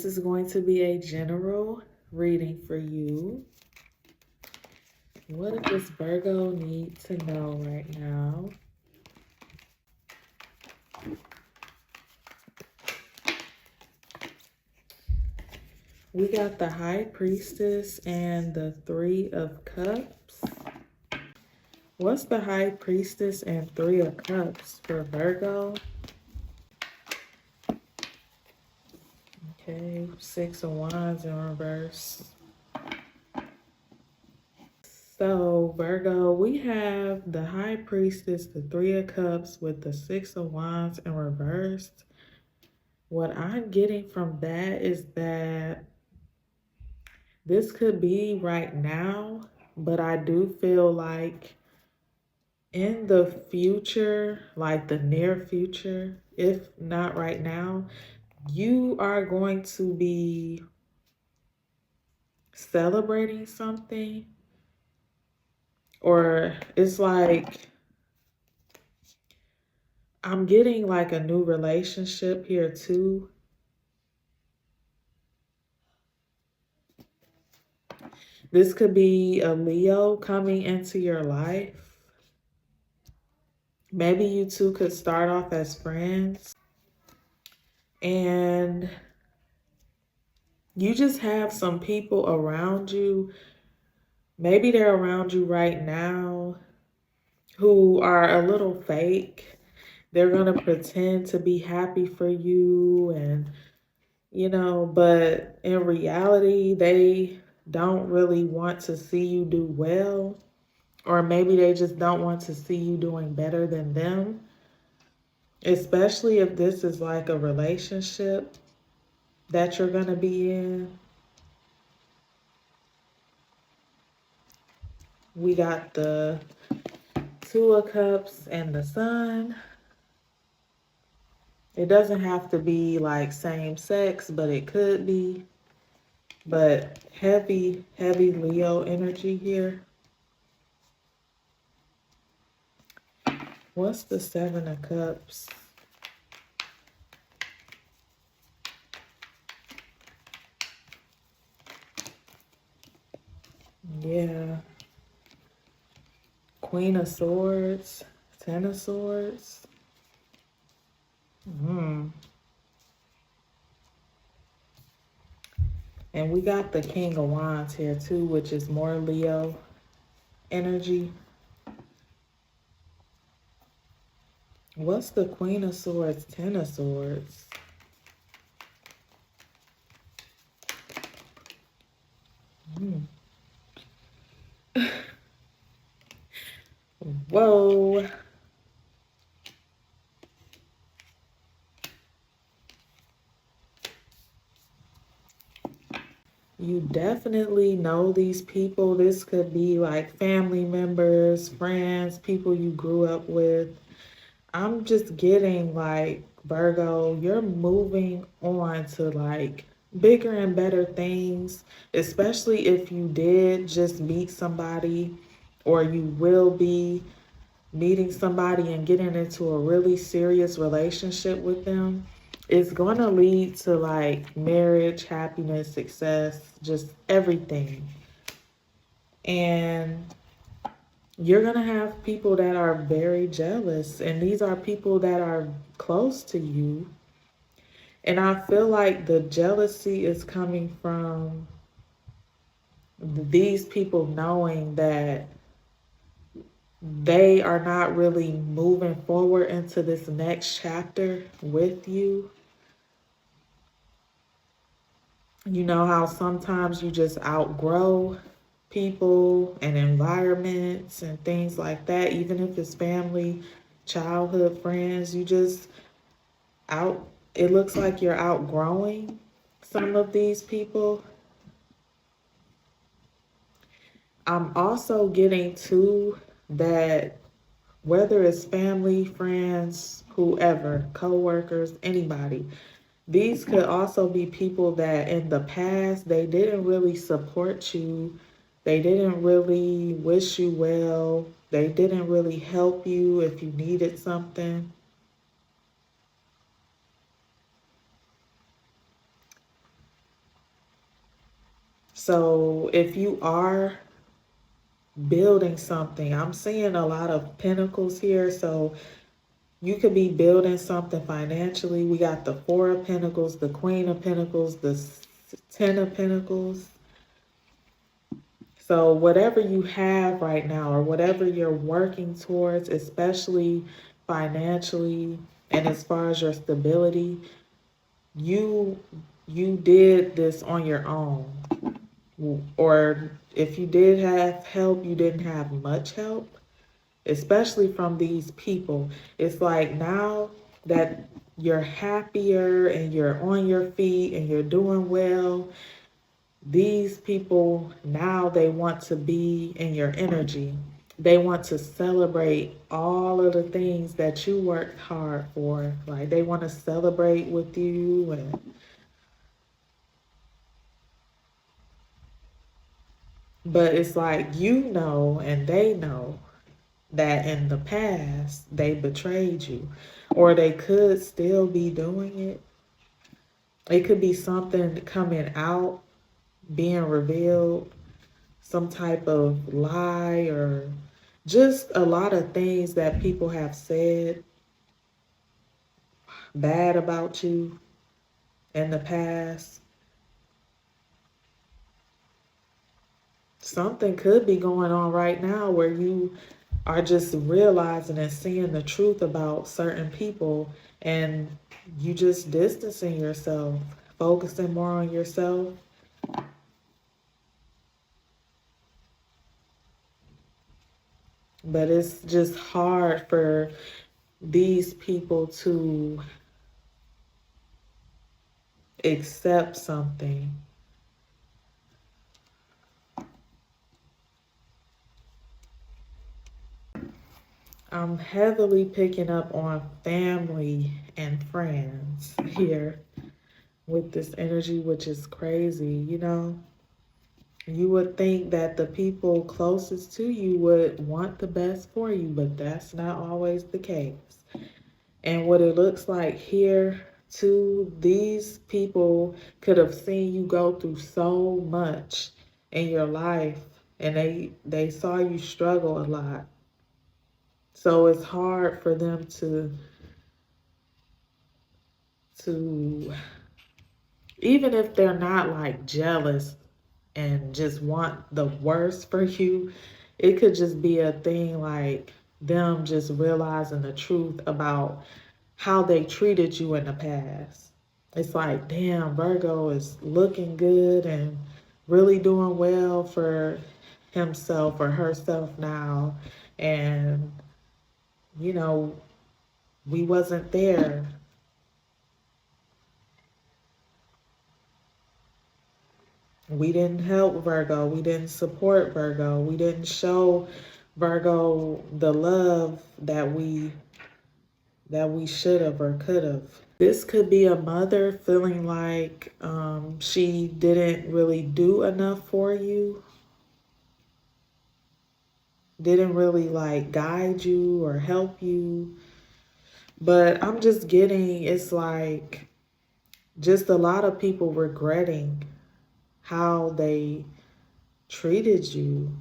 This is going to be a general reading for you. What does Virgo need to know right now? We got the High Priestess and the Three of Cups. What's the High Priestess and Three of Cups for Virgo? Okay, Six of Wands in reverse. So Virgo, we have the High Priestess, the Three of Cups with the Six of Wands in reverse. What I'm getting from that is that this could be right now, but I do feel like in the future, like the near future, if not right now, you are going to be celebrating something, or it's like I'm getting like a new relationship here too. This could be a Leo coming into your life. Maybe you two could start off as friends. And you just have some people around you. Maybe they're around you right now who are a little fake. They're going to pretend to be happy for you and, you know, but in reality, they don't really want to see you do well. Or maybe they just don't want to see you doing better than them. Especially if this is like a relationship that you're going to be in. We got the Two of Cups and the Sun. It doesn't have to be like same sex, but it could be. But heavy, heavy Leo energy here. What's the Seven of Cups? Yeah. Queen of Swords, Ten of Swords. And we got the King of Wands here too, which is more Leo energy. What's the Queen of Swords, Ten of Swords? Whoa. You definitely know these people. This could be like family members, friends, people you grew up with. I'm just getting like, Virgo, you're moving on to like bigger and better things, especially if you did just meet somebody or you will be meeting somebody and getting into a really serious relationship with them. It's going to lead to like marriage, happiness, success, just everything. And you're going to have people that are very jealous, and these are people that are close to you. And I feel like the jealousy is coming from these people knowing that they are not really moving forward into this next chapter with you. You know how sometimes you just outgrow people and environments and things like that, even if it's family, childhood friends, you just it looks like you're outgrowing some of these people. I'm also getting too that whether it's family, friends, whoever, co-workers, anybody, these could also be people that in the past, they didn't really support you. They didn't really wish you well. They didn't really help you if you needed something. So if you are building something, I'm seeing a lot of pentacles here. So you could be building something financially. We got the Four of Pentacles, the Queen of Pentacles, the Ten of Pentacles. So whatever you have right now or whatever you're working towards, especially financially and as far as your stability, you did this on your own. Or if you did have help, you didn't have much help, especially from these people. It's like now that you're happier and you're on your feet and you're doing well, these people now they want to be in your energy. They want to celebrate all of the things that you worked hard for. Like they want to celebrate with you, and but it's like and they know that in the past they betrayed you, or they could still be doing it. It could be something coming out, being revealed, some type of lie, or just a lot of things that people have said bad about you in the past. Something could be going on right now where you are just realizing and seeing the truth about certain people, and you just distancing yourself, focusing more on yourself. But it's just hard for these people to accept something. I'm heavily picking up on family and friends here with this energy, which is crazy, you know? You would think that the people closest to you would want the best for you, but that's not always the case. And what it looks like here, too, these people could have seen you go through so much in your life, and they saw you struggle a lot. So it's hard for them to even if they're not like jealous and just want the worst for you, it could just be a thing like them just realizing the truth about how they treated you in the past. It's like, damn, Virgo is looking good and really doing well for himself or herself now. And, you know, we wasn't there. We didn't help Virgo. We didn't support Virgo. We didn't show Virgo the love that we should have or could have. This could be a mother feeling like she didn't really do enough for you, didn't really like guide you or help you. But I'm just getting, it's like just a lot of people regretting how they treated you.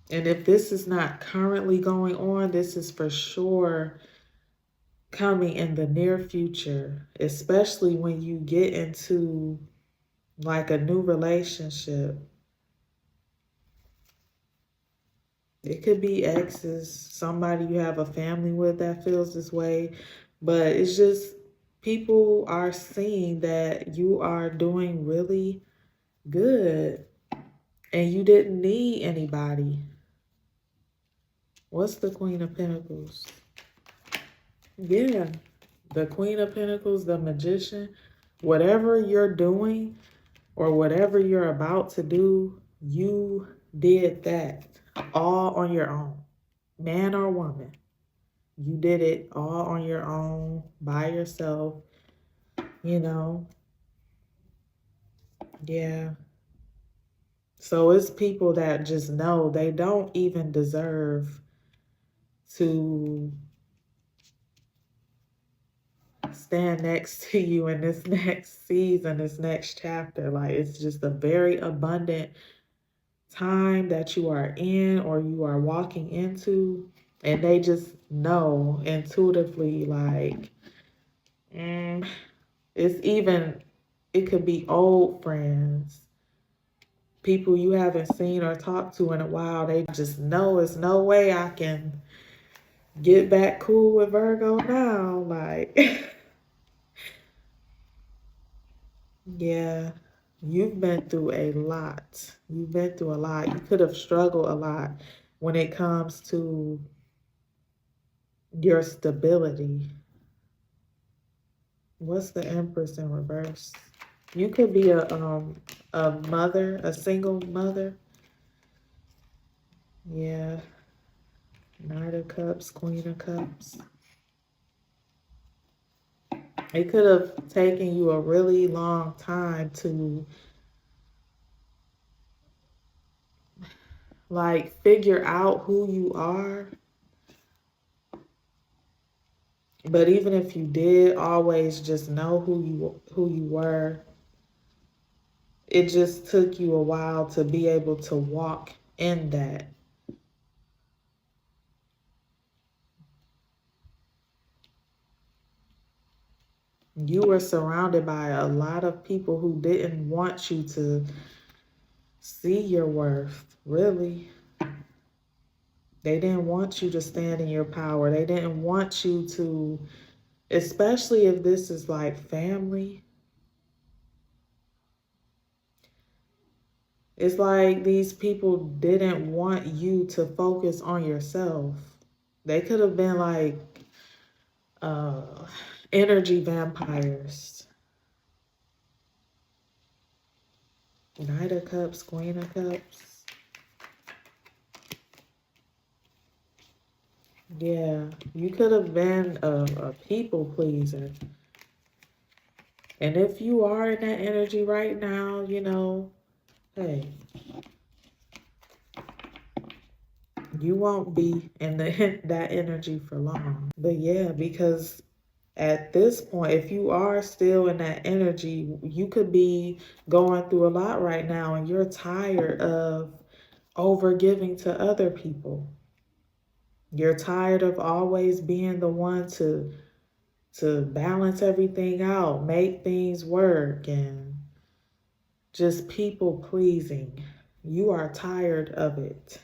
And if this is not currently going on, this is for sure coming in the near future, especially when you get into like a new relationship. It could be exes, somebody you have a family with that feels this way, but it's just people are seeing that you are doing really good and you didn't need anybody. What's the Queen of Pentacles? Yeah, the Queen of Pentacles, the Magician. Whatever you're doing or whatever you're about to do, you did that all on your own, man or woman. You did it all on your own, by yourself, you know. Yeah. So it's people that just know they don't even deserve to stand next to you in this next season, this next chapter. Like, it's just a very abundant time that you are in or you are walking into, and they just know intuitively, like, it's even, it could be old friends, people you haven't seen or talked to in a while. They just know it's no way I can get back cool with Virgo now. Like, yeah, you've been through a lot. You've been through a lot. You could have struggled a lot when it comes to your stability. What's the Empress in reverse? You could be a mother, a single mother. Yeah. Knight of Cups, Queen of Cups. It could have taken you a really long time to like figure out who you are. But even if you did always just know who you were, it just took you a while to be able to walk in that. You were surrounded by a lot of people who didn't want you to see your worth, really. They didn't want you to stand in your power. They didn't want you to, especially if this is like family. It's like these people didn't want you to focus on yourself. They could have been like uh, energy vampires. Knight of Cups, Queen of Cups. Yeah, you could have been a people pleaser. And if you are in that energy right now, you know, hey, you won't be in that energy for long. But yeah, because at this point, if you are still in that energy, you could be going through a lot right now and you're tired of over giving to other people. You're tired of always being the one to balance everything out, make things work, and just people pleasing. You are tired of it.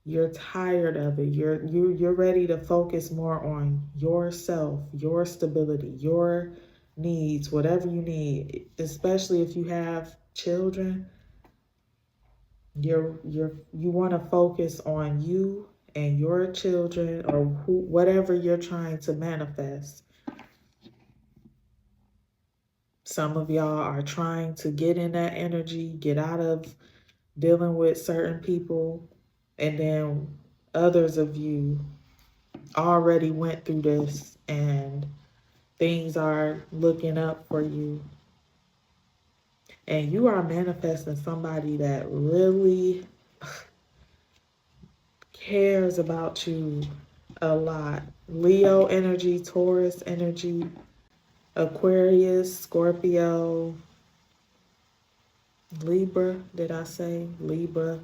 You're tired of it. You're ready to focus more on yourself, your stability, your needs, whatever you need. Especially if you have children, you want to focus on you and your children or whatever you're trying to manifest. Some of y'all are trying to get in that energy, get out of dealing with certain people, and then others of you already went through this and things are looking up for you. And you are manifesting somebody that really cares about you a lot. Leo energy, Taurus energy, Aquarius, Scorpio, Libra, did I say? Libra.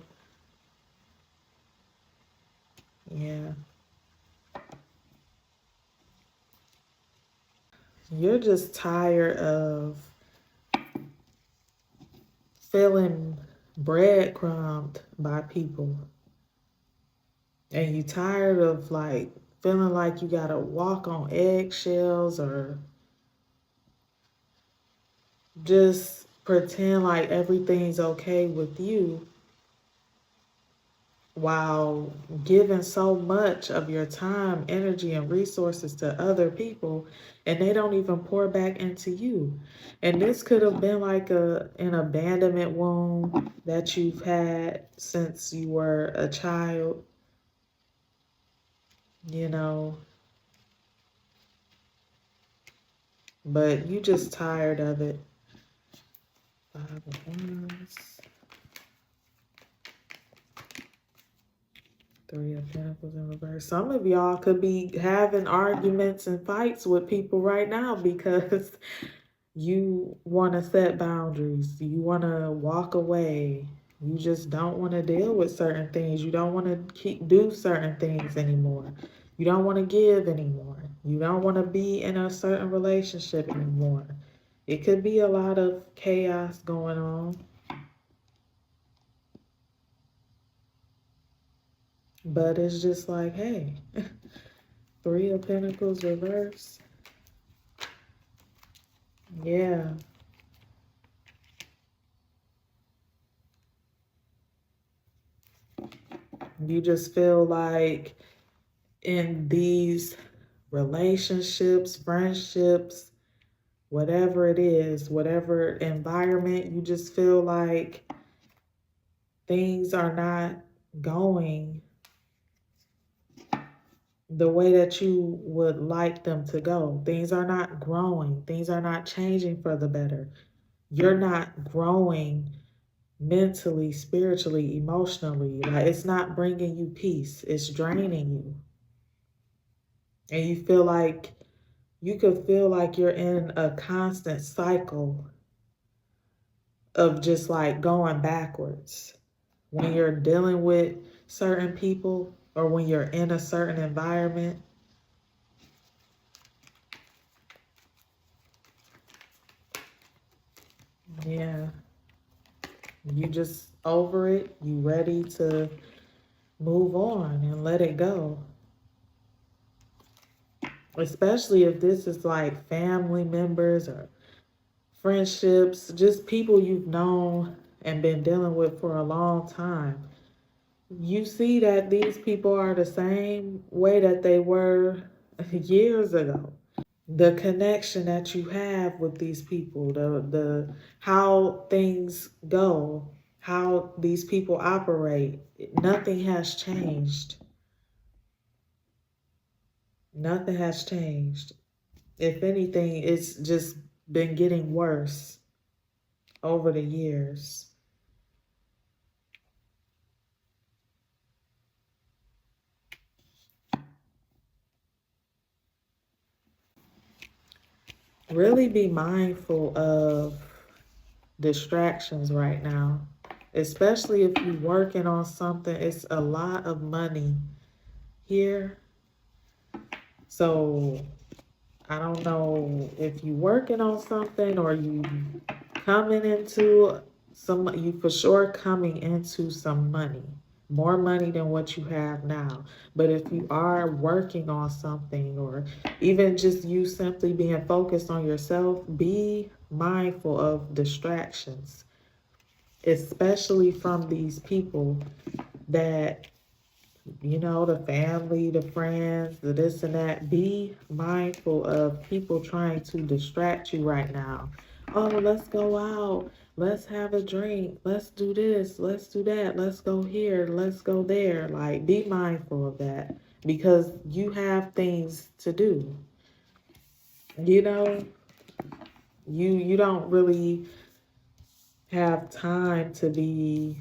Yeah. You're just tired of feeling breadcrumbed by people. And you tired of like feeling like you gotta walk on eggshells or just pretend like everything's okay with you while giving so much of your time, energy, and resources to other people, and they don't even pour back into you. And this could have been like an abandonment wound that you've had since you were a child, you know, but you just tired of it. 5 of Wands. Three of Pentacles in reverse. Some of y'all could be having arguments and fights with people right now because you want to set boundaries. You want to walk away. You just don't want to deal with certain things. You don't want to do certain things anymore. You don't want to give anymore. You don't want to be in a certain relationship anymore. It could be a lot of chaos going on. But it's just like, hey, Three of Pentacles reverse. Yeah. You just feel like in these relationships, friendships, whatever it is, whatever environment, you just feel like things are not going the way that you would like them to go. Things are not growing. Things are not changing for the better. You're not growing mentally, spiritually, emotionally. Like, it's not bringing you peace. It's draining you. And you feel like, you could feel like you're in a constant cycle of just like going backwards when you're dealing with certain people or when you're in a certain environment. Yeah. You just over it. You ready to move on and let it go. Especially if this is like family members or friendships, just people you've known and been dealing with for a long time. You see that these people are the same way that they were years ago. The connection that you have with these people, the how things go, how these people operate, nothing has changed. Nothing has changed. If anything, it's just been getting worse over the years. Really be mindful of distractions right now, especially if you're working on something. It's a lot of money here. So I don't know if you're working on something or you coming into you for sure coming into some money, more money than what you have now. But if you are working on something or even just you simply being focused on yourself, be mindful of distractions, especially from these people that, you know, the family, the friends, the this and that. Be mindful of people trying to distract you right now. Oh, let's go out. Let's have a drink. Let's do this. Let's do that. Let's go here. Let's go there. Like, be mindful of that because you have things to do. You know, you don't really have time to be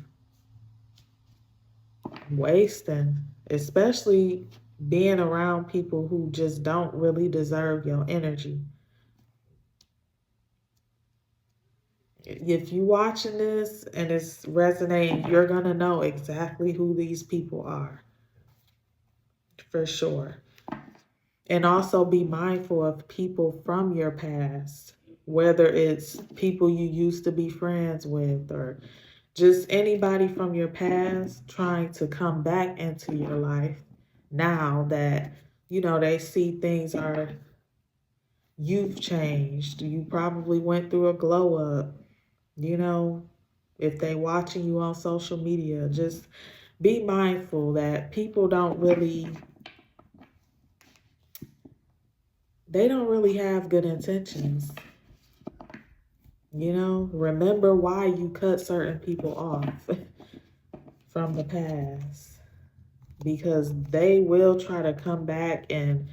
wasting, especially being around people who just don't really deserve your energy. If you watching this and it's resonating, you're gonna know exactly who these people are, for sure. And also be mindful of people from your past, whether it's people you used to be friends with or just anybody from your past trying to come back into your life now that, you know, they see things are, you've changed. You probably went through a glow up, you know, if they watching you on social media. Just be mindful that people they don't really have good intentions. You know, remember why you cut certain people off from the past, because they will try to come back and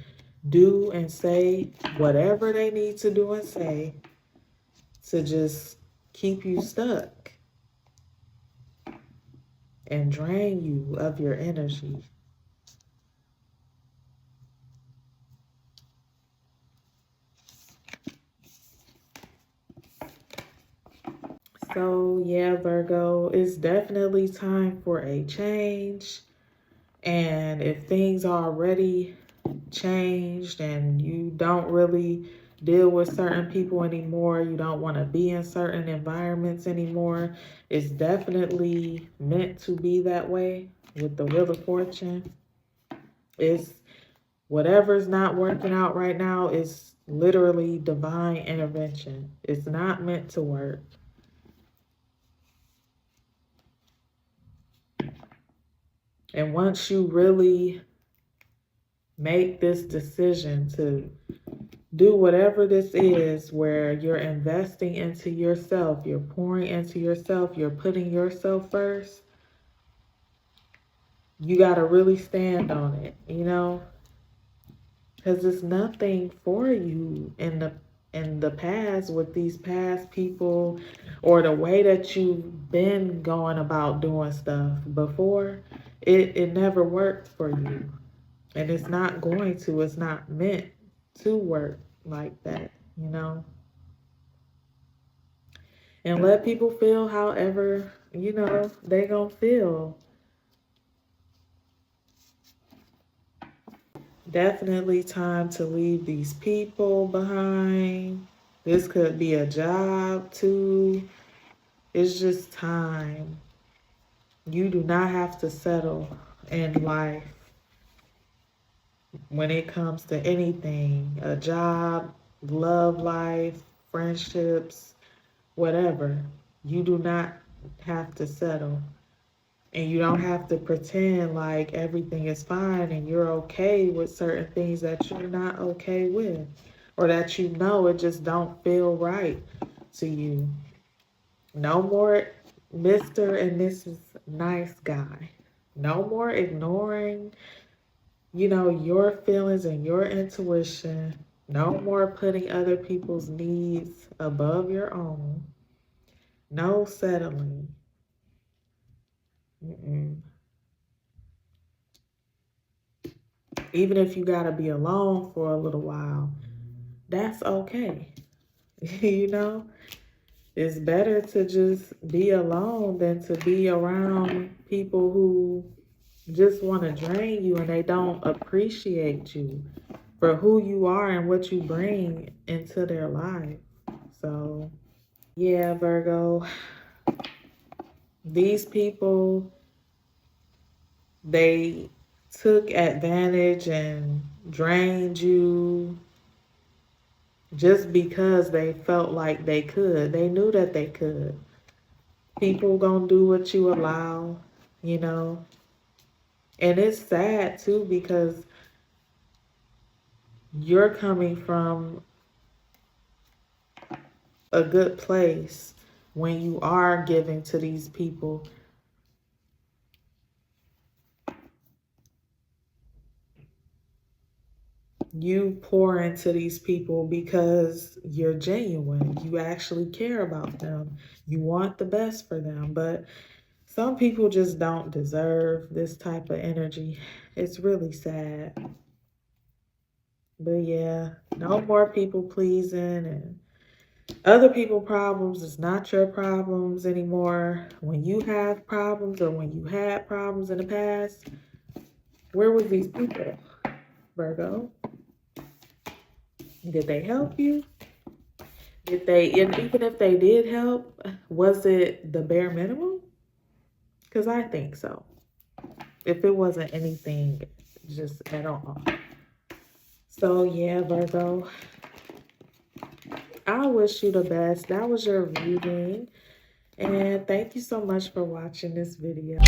do and say whatever they need to do and say to just keep you stuck and drain you of your energy. So yeah, Virgo, it's definitely time for a change. And if things are already changed and you don't really deal with certain people anymore, you don't want to be in certain environments anymore, it's definitely meant to be that way with the Wheel of Fortune. It's whatever's not working out right now is literally divine intervention. It's not meant to work. And once you really make this decision to do whatever this is, where you're investing into yourself, you're pouring into yourself, you're putting yourself first, you got to really stand on it, you know, because it's nothing for you in the past with these past people or the way that you've been going about doing stuff before. It never worked for you, and it's not going to. It's not meant to work like that, you know. And let people feel however, you know, they gonna feel. Definitely time to leave these people behind. This could be a job too. It's just time. You do not have to settle in life when it comes to anything. A job, love life, friendships, whatever. You do not have to settle. And you don't have to pretend like everything is fine and you're okay with certain things that you're not okay with, or that you know it just don't feel right to you. No more Mr. and Mrs. Nice Guy. No more ignoring, you know, your feelings and your intuition. No more putting other people's needs above your own. No settling. Mm-mm. Even if you gotta be alone for a little while, that's okay. You know, it's better to just be alone than to be around people who just want to drain you and they don't appreciate you for who you are and what you bring into their life. So, yeah, Virgo, these people, they took advantage and drained you just because they felt like they could. They knew that they could. People gonna do what you allow, you know. And it's sad too because you're coming from a good place when you are giving to these people. You pour into these people because you're genuine. You actually care about them. You want the best for them. But some people just don't deserve this type of energy. It's really sad. But yeah, no more people pleasing and other people problems is not your problems anymore. When you have problems or when you had problems in the past, where were these people, Virgo? Did they help you? Did they, and even if they did help, was it the bare minimum? Because I think so. If it wasn't anything just at all. So yeah, Virgo, I wish you the best. That was your reading. And thank you so much for watching this video.